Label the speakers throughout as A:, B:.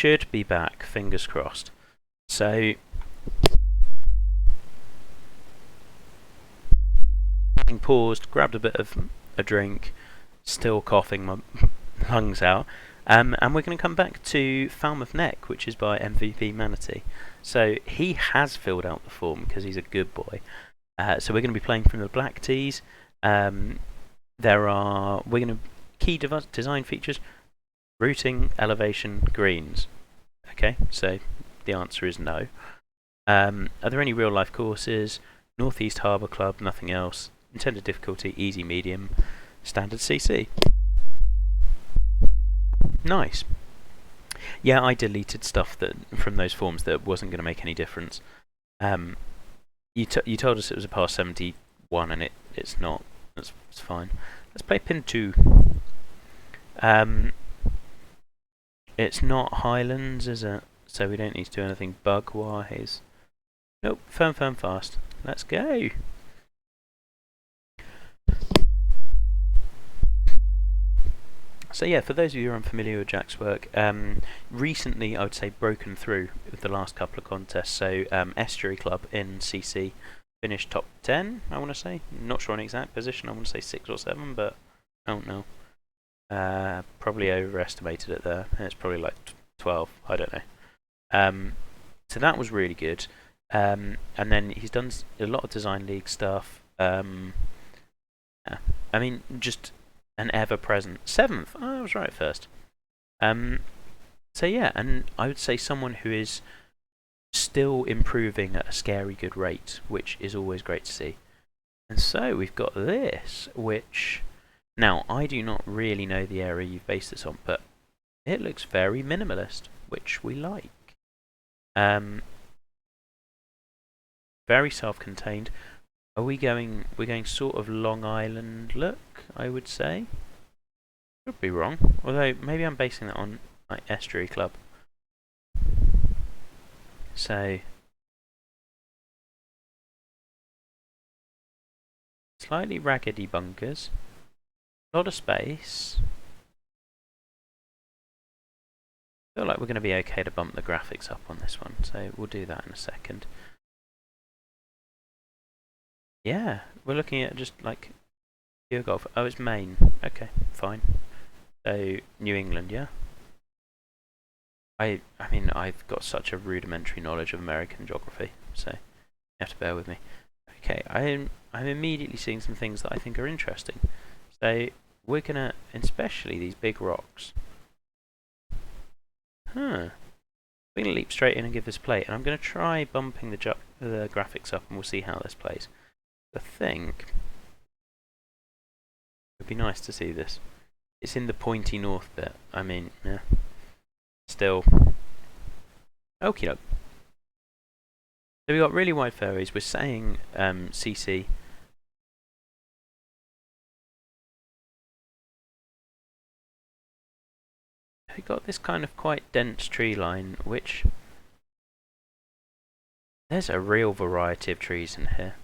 A: should be back, fingers crossed. So, having paused, grabbed a bit of a drink, still coughing my lungs out, and we're going to come back to Falmouth Neck, which is by mvpmanatee. So he has filled out the form because he's a good boy. So we're going to be playing from the black tees. We're going to key design features, routing, elevation, greens. Okay, so the answer is no. Are there any real life courses? Northeast Harbour Club, nothing else. Intended difficulty, easy, medium, standard CC. Nice. Yeah, I deleted stuff from those forms that wasn't going to make any difference. You told us it was a par 71 and it's not. It's fine. Let's play pin 2. It's not Highlands, is it? So we don't need to do anything bug-wise. Nope, firm, fast. Let's go. So yeah, for those of you who are unfamiliar with Jack's work, recently I would say broken through with the last couple of contests. So Estuary Club in CC finished top 10, I want to say. Not sure on exact position, I want to say 6 or 7, but I don't know. Probably overestimated it there. It's probably like 12, I don't know. So that was really good. And then he's done a lot of Design League stuff. Yeah. I mean, just an ever-present 7th. Oh, I was right first. So yeah, and I would say someone who is still improving at a scary good rate, which is always great to see. And so we've got this, which now I do not really know the area you've based this on, but it looks very minimalist, which we like. Very self-contained. We're going sort of Long Island look, I would say. Could be wrong, although maybe I'm basing that on like Estuary Club. So slightly raggedy bunkers, a lot of space. I feel like we're going to be okay to bump the graphics up on this one, so we'll do that in a second. Yeah, we're looking at just like pure golf. Oh, it's Maine. Okay, fine. So New England, yeah. I mean, I've got such a rudimentary knowledge of American geography, so you have to bear with me. Okay, I'm immediately seeing some things that I think are interesting. So we're gonna, especially these big rocks. We're gonna leap straight in and give this play, and I'm gonna try bumping the graphics up, and we'll see how this plays. I think it'd be nice to see this. It's in the pointy north bit. I mean, yeah. Still. Okie doke. So we got really wide fairways. We're saying CC. We got this kind of quite dense tree line, which there's a real variety of trees in here.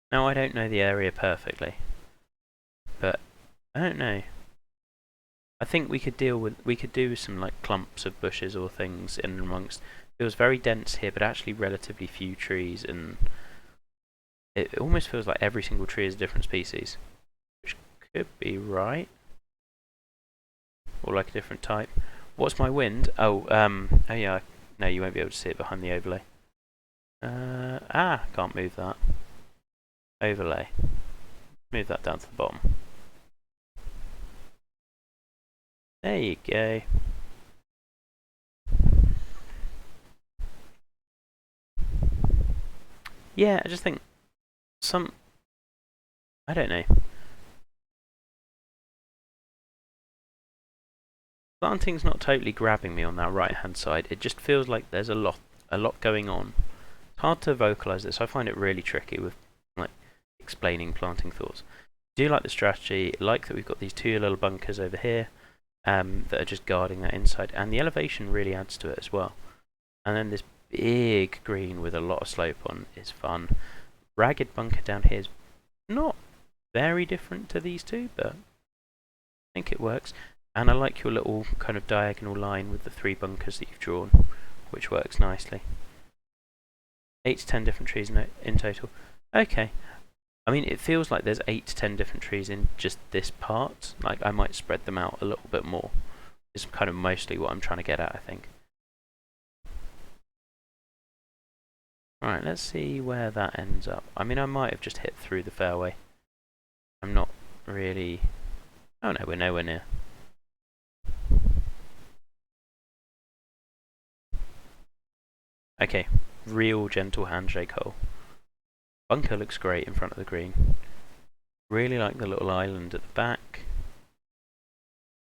A: Now I don't know the area perfectly, but I don't know. I think we could do some like clumps of bushes or things in amongst. It feels very dense here, but actually relatively few trees, and it almost feels like every single tree is a different species, which could be right, or like a different type. What's my wind? Oh yeah. No, you won't be able to see it behind the overlay. Can't move that. Overlay. Move that down to the bottom. There you go. Yeah, I just think I don't know. Planting's not totally grabbing me on that right hand side. It just feels like there's a lot going on. It's hard to vocalise this. I find it really tricky with like explaining planting thoughts. I do like the strategy, like that we've got these two little bunkers over here that are just guarding that inside, and the elevation really adds to it as well. And then this big green with a lot of slope on is fun. ragged bunker down here is not very different to these two, but I think it works. And I like your little kind of diagonal line with the 3 bunkers that you've drawn, which works nicely. 8 to 10 different trees in total. Okay. I mean, it feels like there's 8 to 10 different trees in just this part. Like, I might spread them out a little bit more. Is kind of mostly what I'm trying to get at, I think. Alright, let's see where that ends up. I mean, I might have just hit through the fairway. I'm not really... Oh no, we're nowhere near. Okay, real gentle handshake hole. Bunker looks great in front of the green. Really like the little island at the back.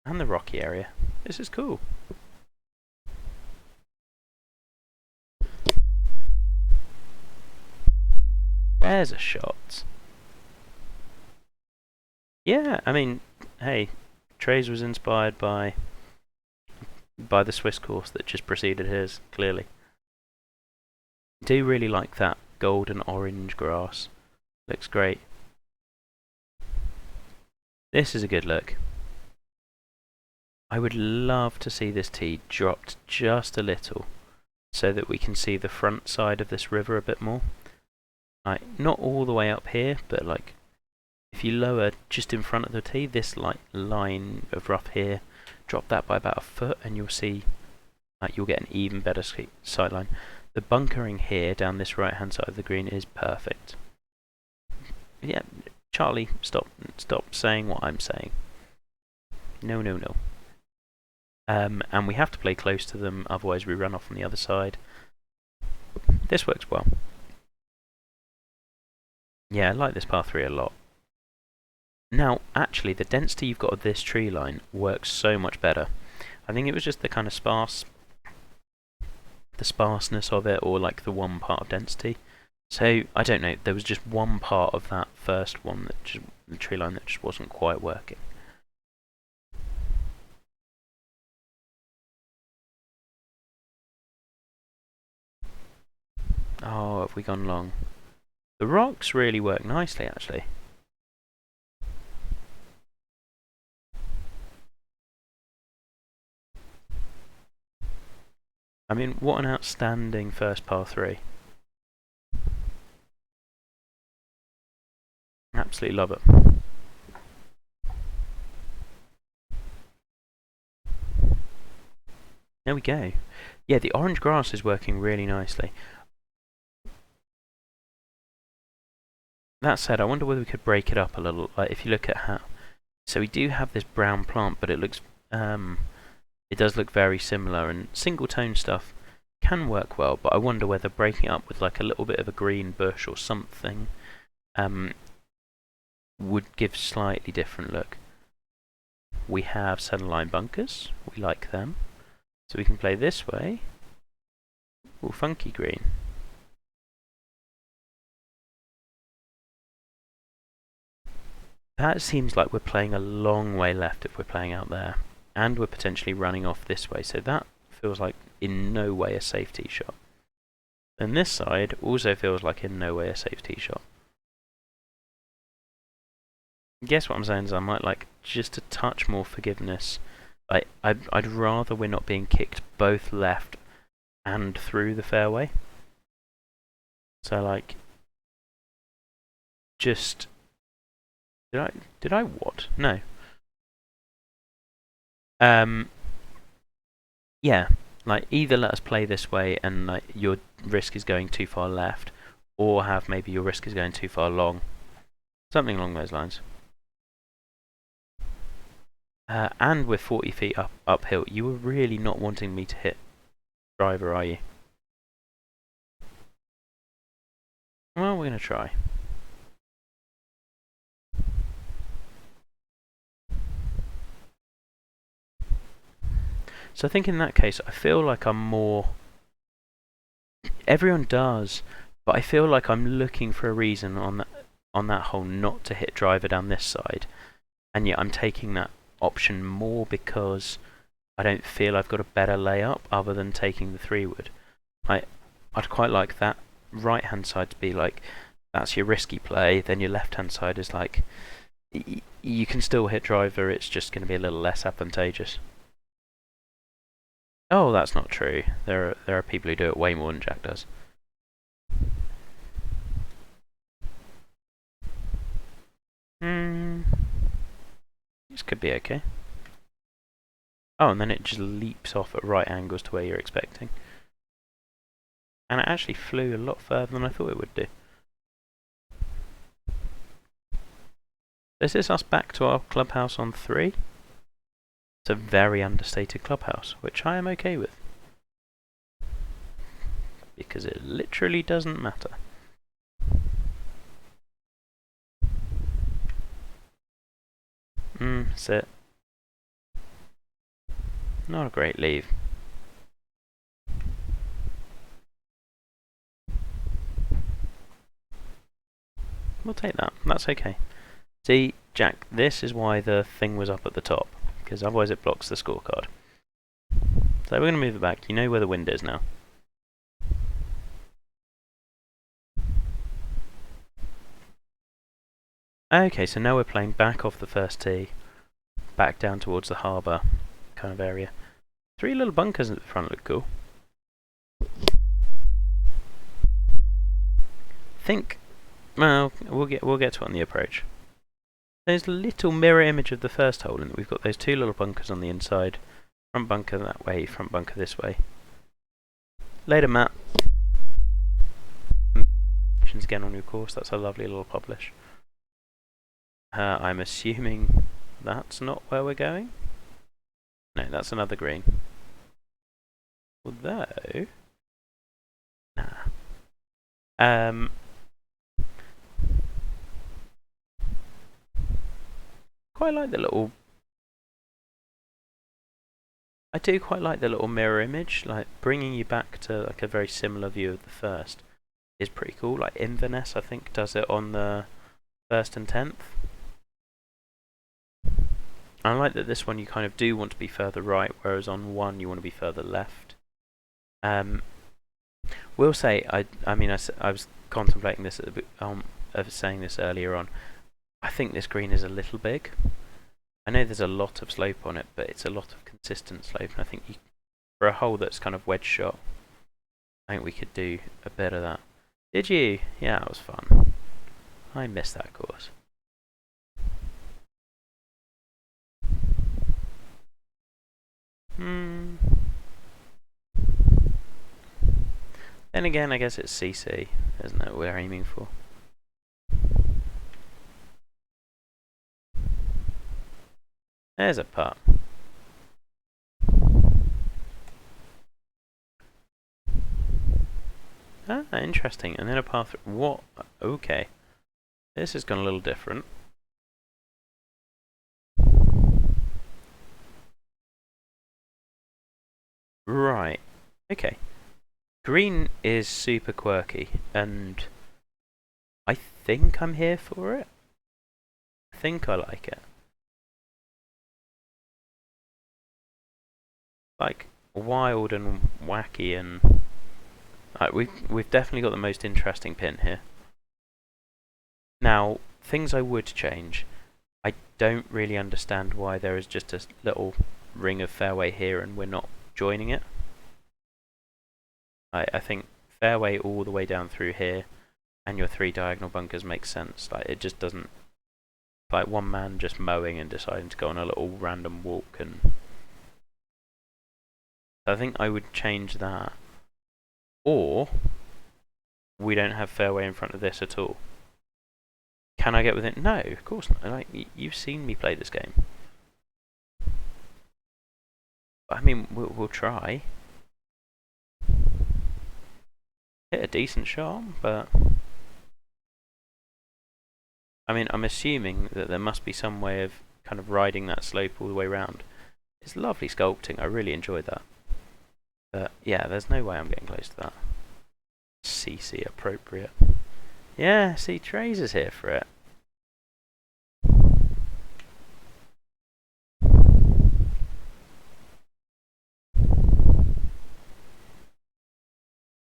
A: And the rocky area. This is cool. There's a shot. Yeah, I mean, hey, Trey's was inspired by the Swiss course that just preceded his, clearly. Do really like that golden orange grass. Looks great. This is a good look. I would love to see this tee dropped just a little so that we can see the front side of this river a bit more. Like, not all the way up here, but like if you lower just in front of the tee, this like line of rough here, drop that by about a foot and you'll see like you'll get an even better sightline. The bunkering here down this right hand side of the green is perfect. Yeah, Charlie, stop saying what I'm saying. No. And we have to play close to them, otherwise we run off on the other side. This works well. Yeah, I like this par 3 a lot. Now, actually, the density you've got of this tree line works so much better. I think it was just the kind of sparseness of it, or like the one part of density. So, I don't know, there was just one part of that first one, the tree line, that just wasn't quite working. Oh, have we gone long? The rocks really work nicely, actually. I mean, what an outstanding first par 3. Absolutely love it. There we go. Yeah, the orange grass is working really nicely. That said, I wonder whether we could break it up a little. Like, if you look at how... So we do have this brown plant, but it looks... it does look very similar, and single tone stuff can work well, but I wonder whether breaking it up with like a little bit of a green bush or something would give slightly different look. We have centerline bunkers, we like them, so we can play this way. Ooh, funky green. That seems like we're playing a long way left if we're playing out there, and we're potentially running off this way, so that feels like in no way a safe tee shot. And this side also feels like in no way a safe tee shot. Guess what I'm saying is I might like just a touch more forgiveness. I'd rather we're not being kicked both left and through the fairway. So like, just... Did I what? No. Yeah, like either let us play this way and like your risk is going too far left, or have maybe your risk is going too far long. Something along those lines. And with 40 feet uphill, you were really not wanting me to hit driver, are you? Well, we're going to try. So I think in that case, I feel like I'm more... Everyone does, but I feel like I'm looking for a reason on that hole not to hit driver down this side. And yet I'm taking that option more because I don't feel I've got a better layup other than taking the 3-wood. I'd quite like that right hand side to be like that's your risky play. Then your left-hand side is like, you can still hit driver, it's just going to be a little less advantageous. Oh, that's not true. There are people who do it way more than Jack does. This could be okay. Oh, and then it just leaps off at right angles to where you're expecting. And it actually flew a lot further than I thought it would do. This is us back to our clubhouse on 3. It's a very understated clubhouse, which I am okay with. Because it literally doesn't matter. Sit. Not a great leave. We'll take that. That's okay. See, Jack, this is why the thing was up at the top, because otherwise it blocks the scorecard. So we're going to move it back. You know where the wind is now. Okay, so now we're playing back off the first tee, back down towards the harbour kind of area. 3 little bunkers at the front look cool. Well, we'll get to it on the approach. There's a little mirror image of the first hole in that we've got those 2 little bunkers on the inside. Front bunker that way, front bunker this way. Later, Matt. Again on your course, that's a lovely little publish. I'm assuming that's not where we're going? No, that's another green. Although... Nah. Quite like the little... I do quite like the little mirror image, like bringing you back to like a very similar view of the first is pretty cool. Like Inverness, I think, does it on the 1st and 10th. I like that this one you kind of do want to be further right, whereas on 1 you want to be further left. Will say, I mean, I was contemplating this of saying this earlier on. I think this green is a little big. I know there's a lot of slope on it, but it's a lot of consistent slope, and I think for a hole that's kind of wedge shot, I think we could do a bit of that. Did you? Yeah, it was fun. I missed that course. Then again, I guess it's CC, isn't it, we're aiming for? There's a putt. Ah, interesting. And then a par 3. What? Okay. This has gone a little different. Right. Okay. Green is super quirky, and I think I'm here for it. I think I like it. Like, wild and wacky, and we've definitely got the most interesting pin here. Now, things I would change. I don't really understand why there is just a little ring of fairway here and we're not joining it. I think fairway all the way down through here and your 3 diagonal bunkers makes sense. Like, it just doesn't, like one man just mowing and deciding to go on a little random walk, and I think I would change that. Or we don't have fairway in front of this at all. Can I get within? No, of course not. Like, you've seen me play this game. I mean, we'll try. Hit a decent shot, but I mean, I'm assuming that there must be some way of kind of riding that slope all the way around. It's lovely sculpting. I really enjoyed that. But yeah, there's no way I'm getting close to that. CC appropriate. Yeah, see, Trace is here for it.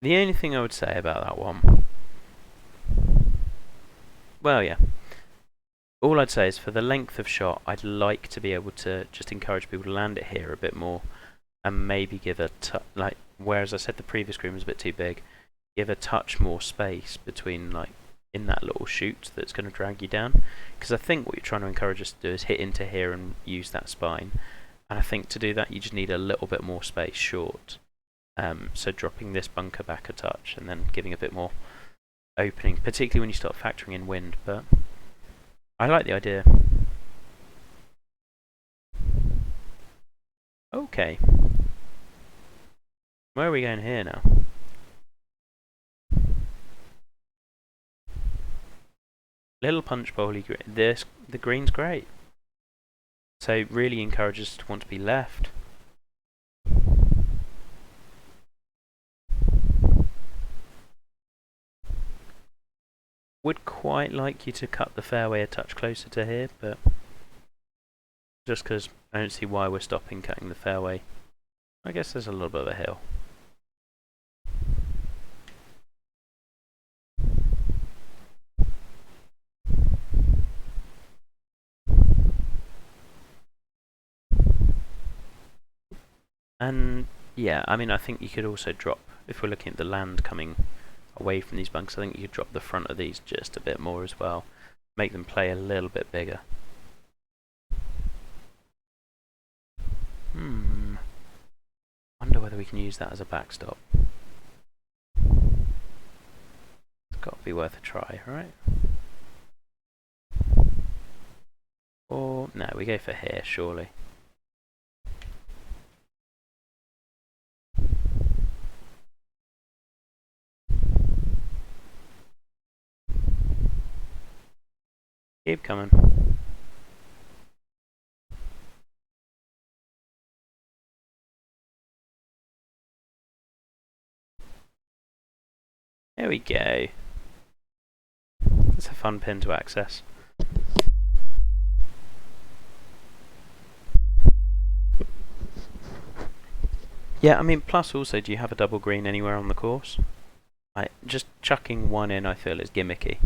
A: The only thing I would say about that one well, yeah. All I'd say is for the length of shot, I'd like to be able to just encourage people to land it here a bit more, and maybe give a like. Whereas I said the previous green was a bit too big, give a touch more space between like in that little chute that's going to drag you down. Because I think what you're trying to encourage us to do is hit into here and use that spine. And I think to do that you just need a little bit more space short. So dropping this bunker back a touch and then giving a bit more opening, particularly when you start factoring in wind. But I like the idea. Okay. Where are we going here now? Little punch bowly green. The green's great. So really encourages us to want to be left. Would quite like you to cut the fairway a touch closer to here, but just because I don't see why we're stopping cutting the fairway. I guess there's a little bit of a hill. And yeah, I mean, I think you could also drop, if we're looking at the land coming away from these bunkers, I think you could drop the front of these just a bit more as well. Make them play a little bit bigger. Wonder whether we can use that as a backstop. It's got to be worth a try, right? Or, no, we go for here, surely. Keep coming. There we go. It's a fun pin to access. Yeah, I mean, plus also, do you have a double green anywhere on the course? Just chucking one in, I feel, is gimmicky.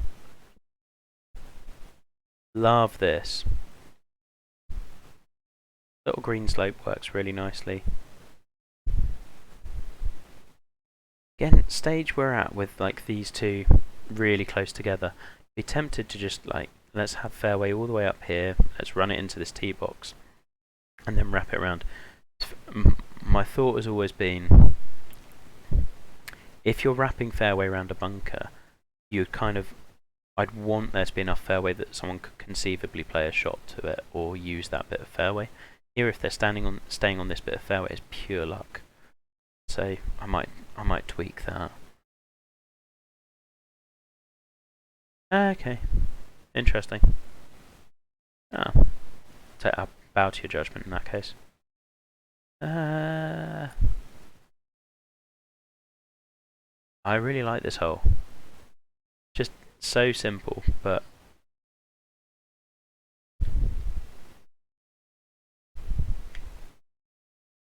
A: Love this. Little green slope works really nicely. Again, stage we're at with like these two really close together. Be tempted to just like, let's have fairway all the way up here, let's run it into this tee box, and then wrap it around. My thought has always been, if you're wrapping fairway around a bunker, you'd kind of, I'd want there to be enough fairway that someone could conceivably play a shot to it or use that bit of fairway. Here, if they're staying on this bit of fairway, is pure luck. So I might tweak that. Okay, interesting. I'll bow to your judgment in that case. I really like this hole. Just so simple, but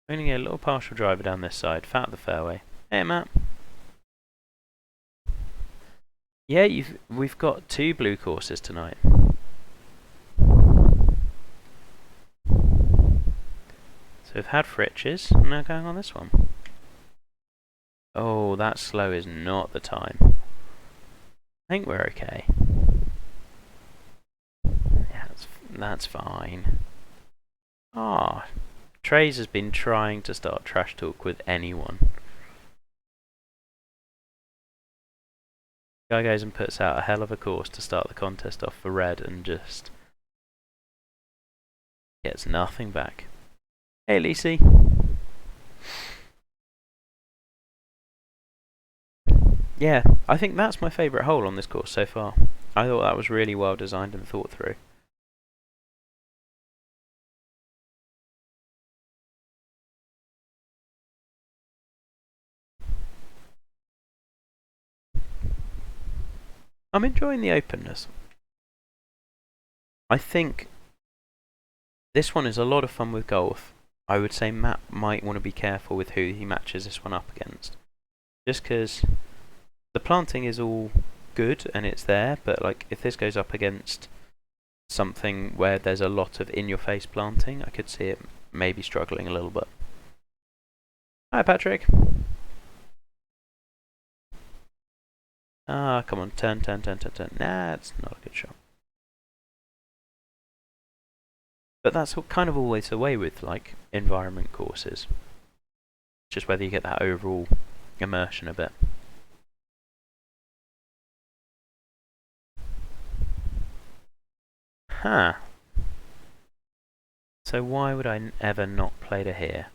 A: I'm going to get a little partial driver down this side, fat the fairway. Hey, Matt. Yeah, we've got 2 blue courses tonight. So we've had Fritches, and now going on this one. Oh, that slow is not the time. I think we're okay. Yeah, that's fine. Ah, Trace has been trying to start trash talk with anyone. Guy goes and puts out a hell of a course to start the contest off for red and just gets nothing back. Hey, Lacey. Yeah, I think that's my favourite hole on this course so far. I thought that was really well designed and thought through. I'm enjoying the openness. I think this one is a lot of fun with golf. I would say Matt might want to be careful with who he matches this one up against. Just because the planting is all good and it's there, but like if this goes up against something where there's a lot of in-your-face planting, I could see it maybe struggling a little bit. Hi, Patrick. Ah, come on, turn. Nah, it's not a good shot. But that's kind of always the way with like environment courses. Just whether you get that overall immersion a bit. Huh. So why would I ever not play to here?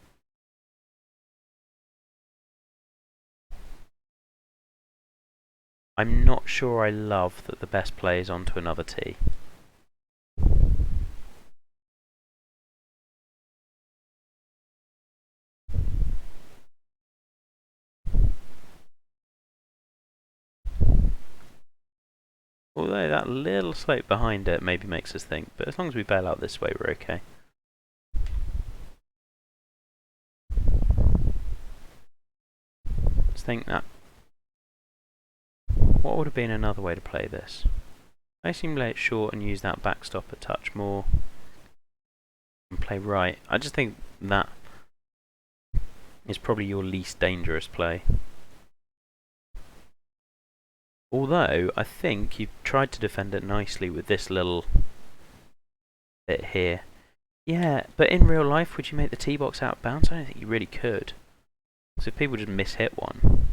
A: I'm not sure I love that the best play is onto another tee. Although that little slope behind it maybe makes us think, but as long as we bail out this way, we're okay. Just think that. What would have been another way to play this? I seem to lay it short and use that backstop a touch more. And play right. I just think that is probably your least dangerous play. Although, I think you've tried to defend it nicely with this little bit here. Yeah, but in real life, would you make the tee box out of bounds? I don't think you really could. So if people just mishit one.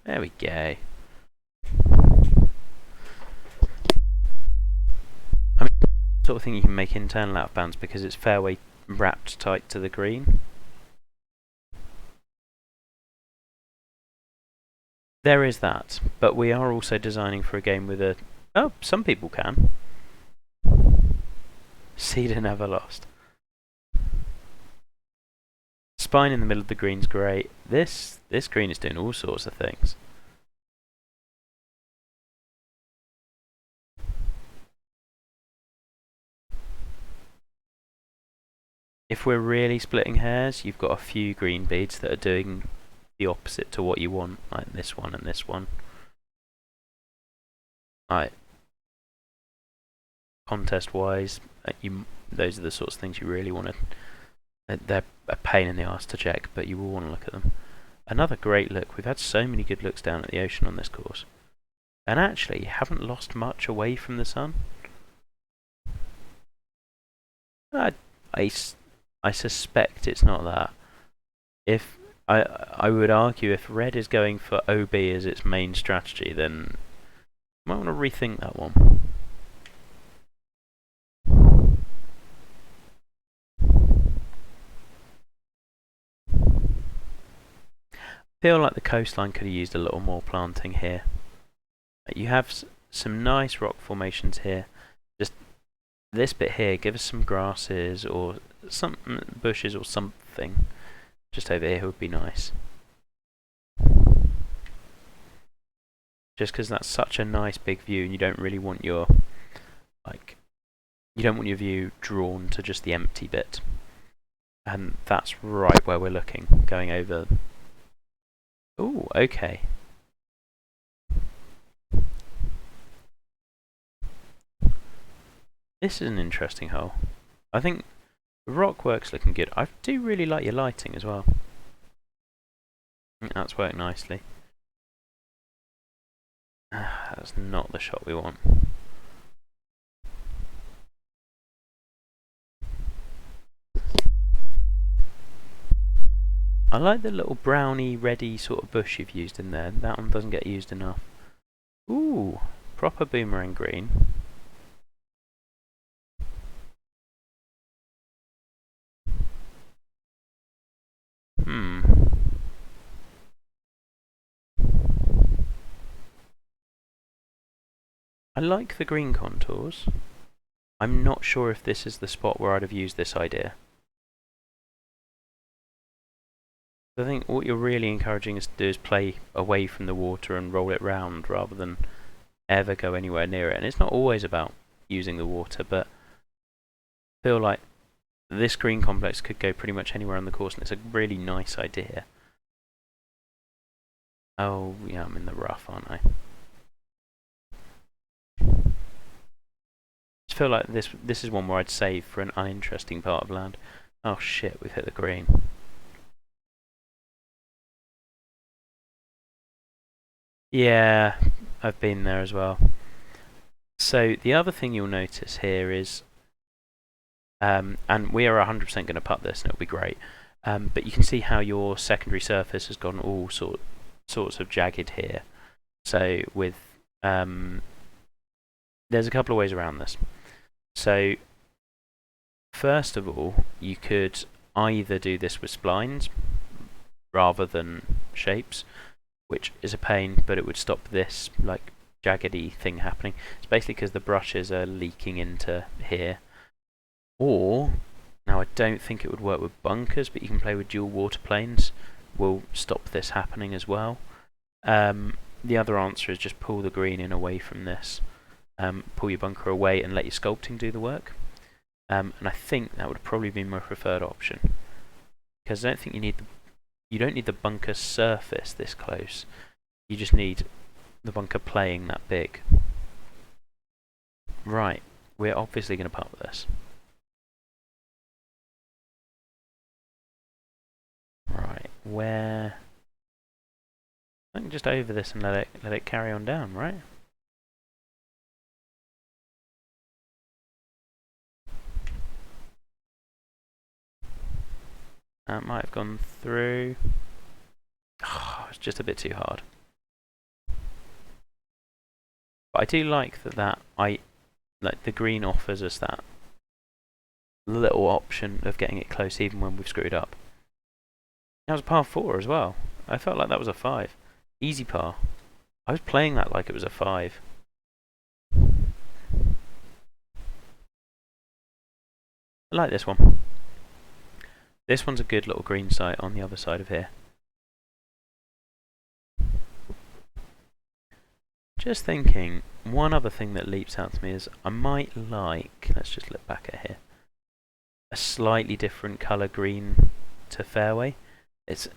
A: There we go. I mean, sort of thing you can make internal out of bounds because it's fairway wrapped tight to the green. There is that, but we are also designing for a game with a... Oh, some people can. Cedar never lost. Spine in the middle of the green's great. This green is doing all sorts of things. If we're really splitting hairs, you've got a few green beads that are doing the opposite to what you want, like this one and this one. Right. Contest-wise, those are the sorts of things you really want to... They're a pain in the arse to check, but you will want to look at them. Another great look. We've had so many good looks down at the ocean on this course. And actually, you haven't lost much away from the sun. I suspect it's not that. If I would argue if red is going for OB as its main strategy, then you might want to rethink that one. I feel like the coastline could have used a little more planting here. You have some nice rock formations here. Just this bit here, give us some grasses or some bushes or something. Just over here would be nice. Just because that's such a nice big view, and you don't really want your you don't want your view drawn to just the empty bit. And that's right where we're looking, going over. Ooh, okay. This is an interesting hole. I think the rock work's looking good. I do really like your lighting as well. I think that's worked nicely. That's not the shot we want. I like the little browny, reddy sort of bush you've used in there. That one doesn't get used enough. Ooh, proper boomerang green. I like the green contours. I'm not sure if this is the spot where I'd have used this idea. I think what you're really encouraging us to do is play away from the water and roll it round rather than ever go anywhere near it. And it's not always about using the water, but I feel like this green complex could go pretty much anywhere on the course, and it's a really nice idea. Oh, yeah, I'm in the rough, aren't I? I feel like this is one where I'd save for an uninteresting part of land. Oh shit, we've hit the green. Yeah, I've been there as well. So the other thing you'll notice here is, and we are 100% going to putt this and it'll be great, but you can see how your secondary surface has gone all sorts of jagged here. So with, there's a couple of ways around this. So first of all, you could either do this with splines rather than shapes, which is a pain, but it would stop this like jaggedy thing happening. It's basically because the brushes are leaking into here. Or, now I don't think it would work with bunkers, but you can play with dual water planes. Will stop this happening as well. The other answer is just pull the green in away from this. Pull your bunker away and let your sculpting do the work. And I think that would probably be my preferred option, because I don't think you don't need the bunker surface this close. You just need the bunker playing that big. Right, we're obviously going to putt with this. Right, where? I can just over this and let it carry on down, right? That might have gone through. Oh, it's just a bit too hard. But I do like that like the green offers us that little option of getting it close even when we've screwed up. That was a par 4 as well. I felt like that was a 5. Easy par. I was playing that like it was a 5. I like this one. This one's a good little green site on the other side of here. Just thinking, one other thing that leaps out to me is I might like, let's just look back at here, a slightly different colour green to fairway. It's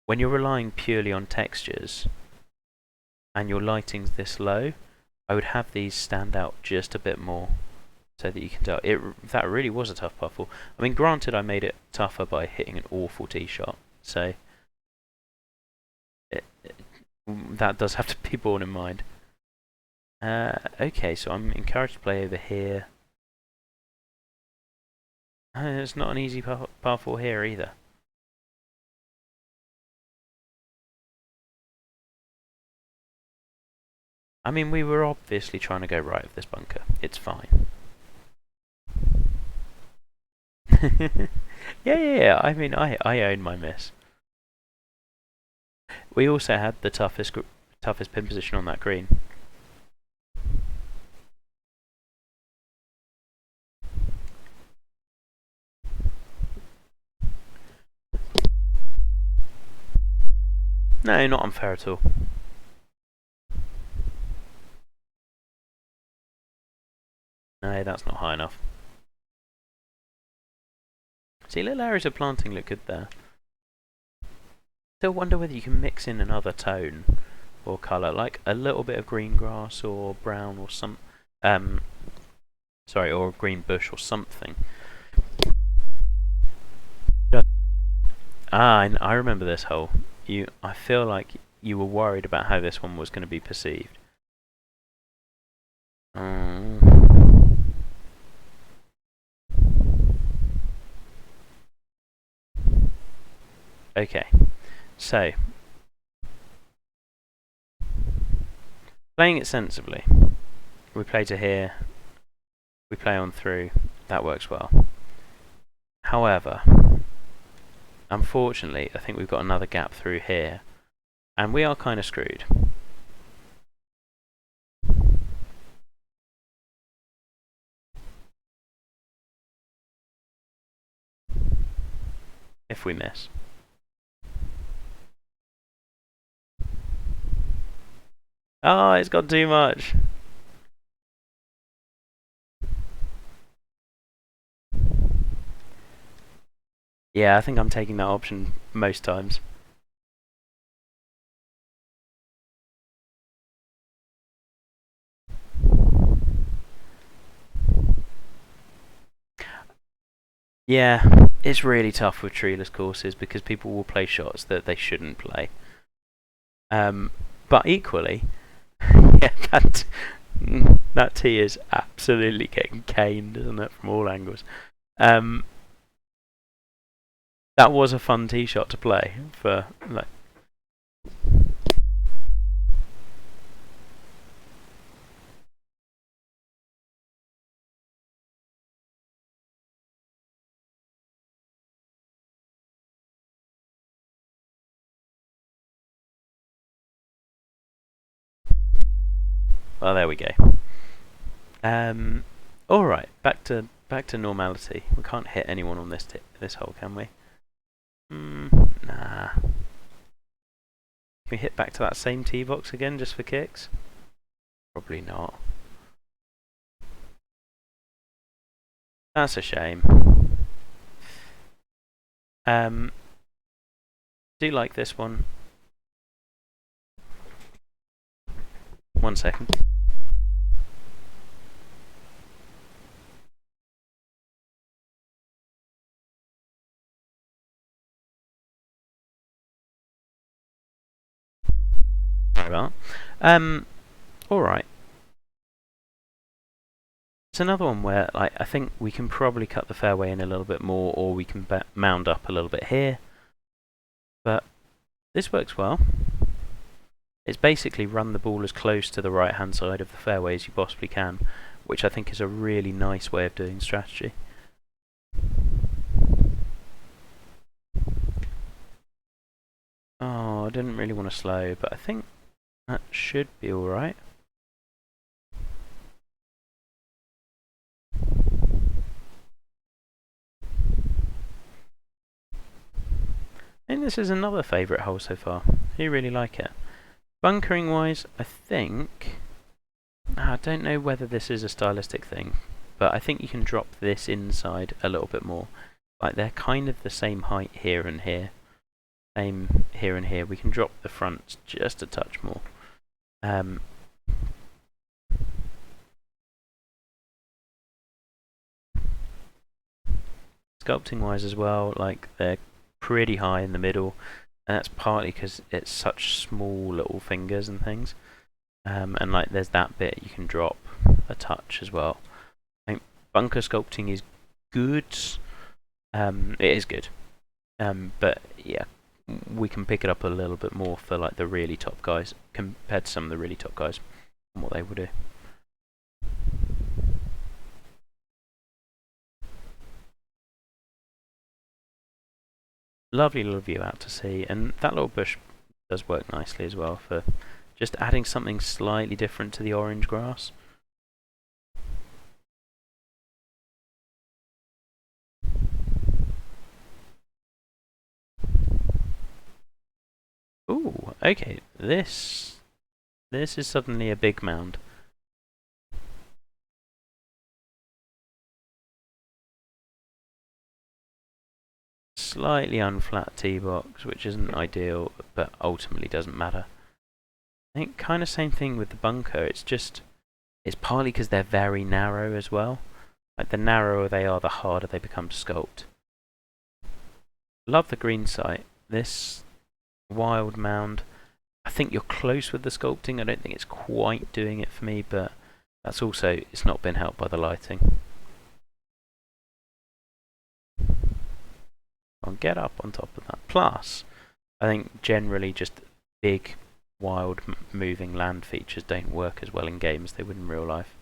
A: when you're relying purely on textures and your lighting's this low, I would have these stand out just a bit more so that you can tell. That really was a tough par 4. I mean, granted, I made it tougher by hitting an awful tee shot, so that does have to be borne in mind. Okay, so I'm encouraged to play over here. It's not an easy par 4 here either. I mean, we were obviously trying to go right with this bunker. It's fine. yeah. I mean, I own my miss. We also had the toughest pin position on that green. No, not unfair at all. No, that's not high enough. See, little areas of planting look good there. Still wonder whether you can mix in another tone or colour, like a little bit of green grass or brown or or green bush or something. I remember this hole. I feel like you were worried about how this one was going to be perceived. Okay, so playing it sensibly. We play to here. We play on through. That works well. However, unfortunately, I think we've got another gap through here, and we are kind of screwed. If we miss. Oh, it's got too much. Yeah, I think I'm taking that option most times. Yeah, it's really tough with treeless courses because people will play shots that they shouldn't play. But equally, yeah, that tee is absolutely getting caned, isn't it, from all angles. Um, that was a fun tee shot to play for like. Well, there we go. All right, back to normality. We can't hit anyone on this hole, can we? Nah. Can we hit back to that same tee box again just for kicks? Probably not. That's a shame. Do like this one. 1 second. Sorry about that. All right. It's another one where I think we can probably cut the fairway in a little bit more, or we can mound up a little bit here. But this works well. It's basically run the ball as close to the right-hand side of the fairway as you possibly can, which I think is a really nice way of doing strategy. Oh, I didn't really want to slow, but I think that should be alright. I think this is another favourite hole so far. I really like it. Bunkering wise, I think... I don't know whether this is a stylistic thing, but I think you can drop this inside a little bit more. Like, they're kind of the same height here and here. Same here and here. We can drop the fronts just a touch more. Sculpting wise as well, like, they're pretty high in the middle, and that's partly because it's such small little fingers and things. And like there's that bit you can drop a touch as well. I think bunker sculpting is good. It is good. But yeah, we can pick it up a little bit more for like the really top guys compared to some of the really top guys and what they would do. Lovely little view out to sea, and that little bush does work nicely as well for just adding something slightly different to the orange grass. Ooh, okay, this is suddenly a big mound. Slightly unflat tee box, which isn't ideal, but ultimately doesn't matter. I think kind of same thing with the bunker. It's partly because they're very narrow as well. Like the narrower they are, the harder they become to sculpt. Love the green site. This wild mound. I think you're close with the sculpting. I don't think it's quite doing it for me, but that's also, it's not been helped by the lighting. I'll get up on top of that. Plus, I think generally just big, wild, moving land features don't work as well in game as they would in real life.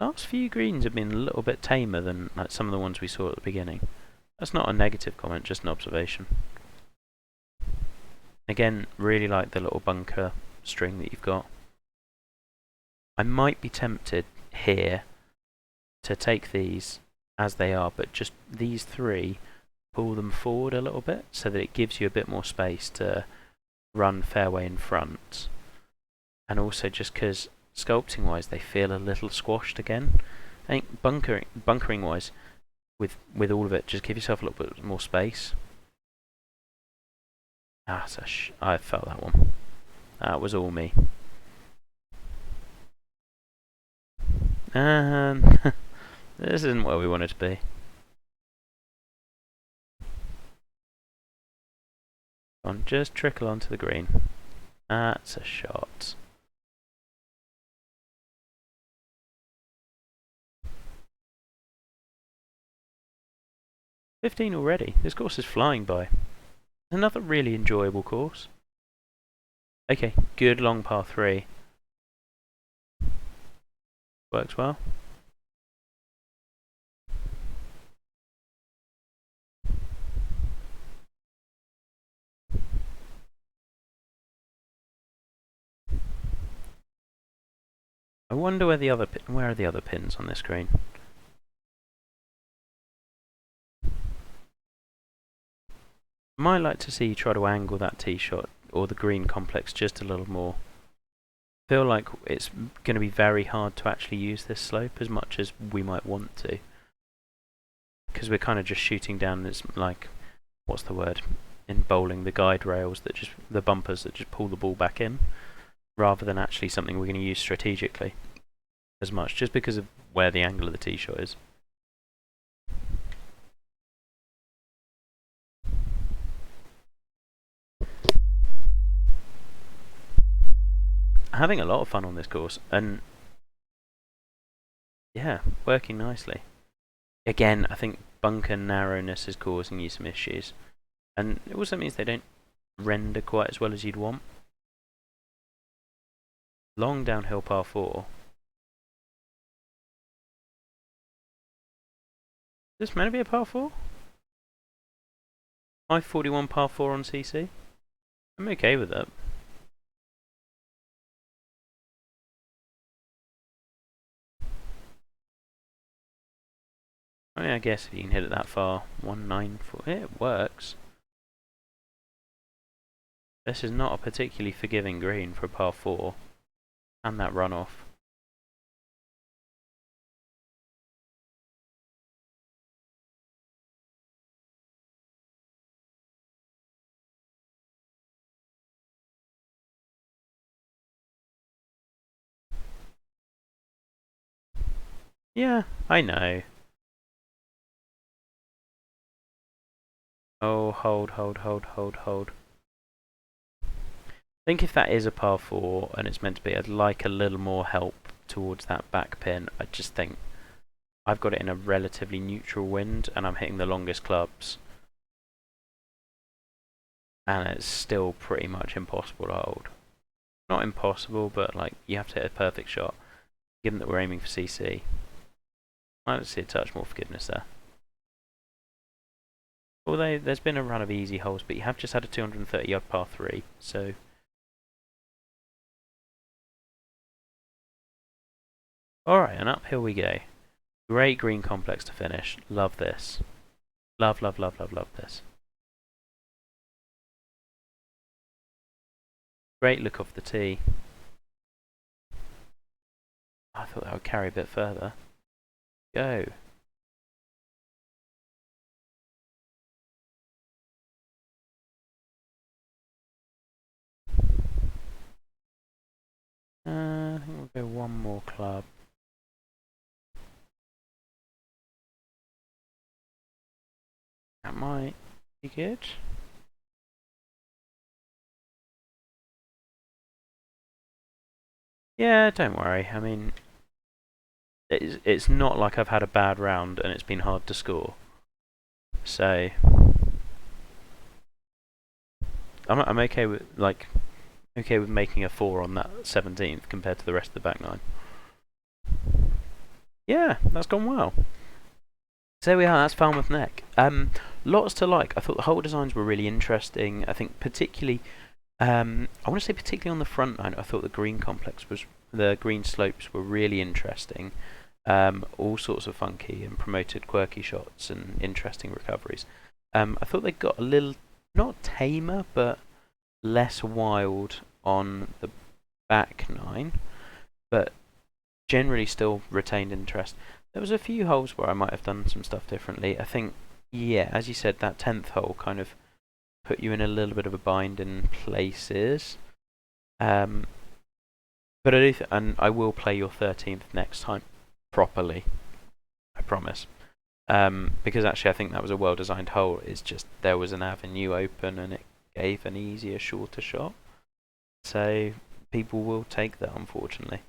A: Last few greens have been a little bit tamer than like some of the ones we saw at the beginning. That's not a negative comment, just an observation. Again, really like the little bunker string that you've got. I might be tempted here to take these as they are, but just these three, pull them forward a little bit so that it gives you a bit more space to run fairway in front. And also just because sculpting wise they feel a little squashed again. I think bunkering wise, with all of it, just give yourself a little bit more space. Ah, I felt that one. That was all me. This isn't where we want it to be. Come on, just trickle onto the green. That's a shot. $15 already. This course is flying by. Another really enjoyable course. Okay, good long par 3. Works well. I wonder where are the other pins on this green? I might like to see you try to angle that tee shot or the green complex just a little more. I feel like it's going to be very hard to actually use this slope as much as we might want to, because we're kind of just shooting down this, like, what's the word in bowling, the guide rails the bumpers that just pull the ball back in, rather than actually something we're going to use strategically as much, just because of where the angle of the tee shot is. Having a lot of fun on this course, and yeah, working nicely. Again, I think bunker narrowness is causing you some issues, and it also means they don't render quite as well as you'd want. Long downhill par 4. Is this meant to be a par 4? 541 par 4 on CC? I'm okay with that. I mean, I guess if you can hit it that far, 194, it works. This is not a particularly forgiving green for a par 4, and that runoff. Yeah, I know. Oh, hold. I think if that is a par 4 and it's meant to be, I'd like a little more help towards that back pin. I just think I've got it in a relatively neutral wind and I'm hitting the longest clubs. And it's still pretty much impossible to hold. Not impossible, but like you have to hit a perfect shot, given that we're aiming for CC. I don't see a touch more forgiveness there. Although there's been a run of easy holes, but you have just had a 230-yard par 3, so... Alright, and uphill we go. Great green complex to finish. Love this. Love this. Great look off the tee. I thought that would carry a bit further. Go. I think we'll go one more club. That might be good. Yeah, don't worry. I mean, it's not like I've had a bad round and it's been hard to score. So I'm okay with making a 4 on that 17th compared to the rest of the back 9. Yeah, that's gone well. So there we are, that's Falmouth Neck. Lots to like. I thought the hole designs were really interesting. I think particularly, I want to say particularly on the front 9, I thought the green slopes were really interesting. All sorts of funky and promoted quirky shots and interesting recoveries. I thought they got a little, not tamer, but less wild on the back 9, but generally still retained interest. There was a few holes where I might have done some stuff differently. I think, yeah, as you said, that 10th hole kind of put you in a little bit of a bind in places. But I do, and I will play your 13th next time. properly. I promise. Because actually I think that was a well-designed hole. It's just there was an avenue open and it gave an easier, shorter shot. So people will take that, unfortunately.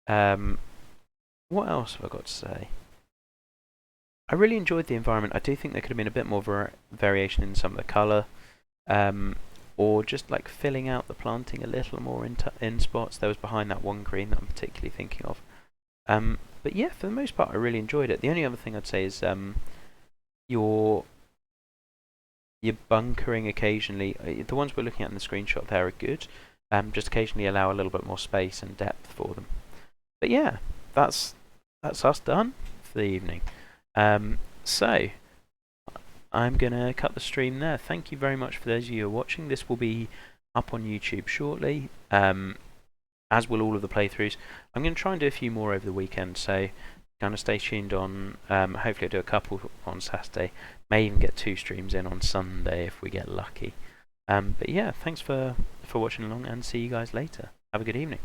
A: What else have I got to say? I really enjoyed the environment. I do think there could have been a bit more variation in some of the colour, or just like filling out the planting a little more in spots. There was behind that one green that I'm particularly thinking of. But yeah, for the most part, I really enjoyed it. The only other thing I'd say is your bunkering occasionally. The ones we're looking at in the screenshot there are good. Just occasionally allow a little bit more space and depth for them. But yeah, that's us done for the evening. So I'm gonna cut the stream there. Thank you very much for those of you who are watching. This will be up on YouTube shortly, as will all of the playthroughs. I'm gonna try and do a few more over the weekend, so kind of stay tuned on. Hopefully I'll do a couple on Saturday. May even get 2 streams in on Sunday if we get lucky. But yeah, thanks for watching along, and see you guys later. Have a good evening.